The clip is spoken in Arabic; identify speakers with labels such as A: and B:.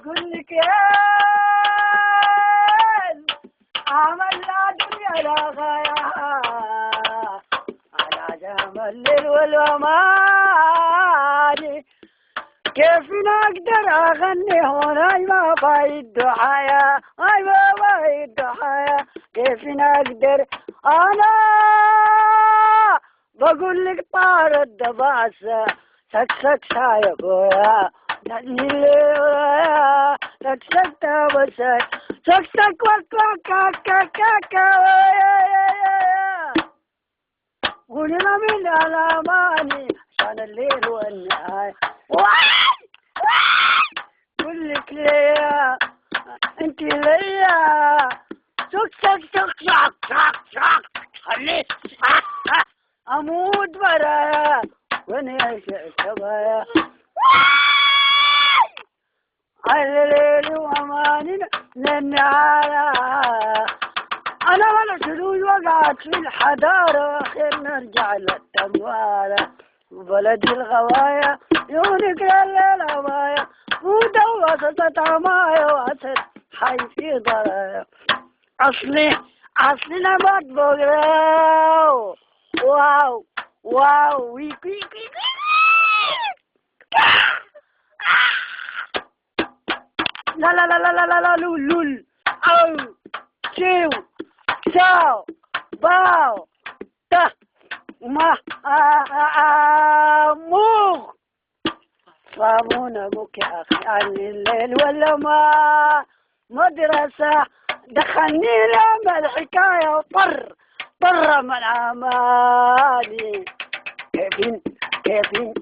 A: أقول لك يا عمل لا دنيا لا غاية على جمال الليل والأمان. كيف نقدر أغني هنا ما بايد دعايا ما بايد دعايا. كيف نقدر أنا بقول لك طار الدباسة سك سك سايب ويا سك سك تبسك سك سك وك وك وك وك قولنا من الأماني عشان الليل والنهاية. قول لك ليا انت ليا سك سك سك سك سك سك خليك اموت برايا وانا شبايا على الليل واماننا للنهاية. انا ولا شذوذ وقعت في الحضارة خير نرجع للتموالة وبلدي الغواية يونك للهواية ودوسة عماية واسد حي في ضرايا. اصلي نبات بقراو واو واو ويك ويك ويك لا لا لا لا لا لا لا لول لول او شيو شاو باو تا ما موغ صابون ابوك يا اخي عن الليل ولا ما مدرسة دخلني لما الحكاية وطر من عمالي. كيفين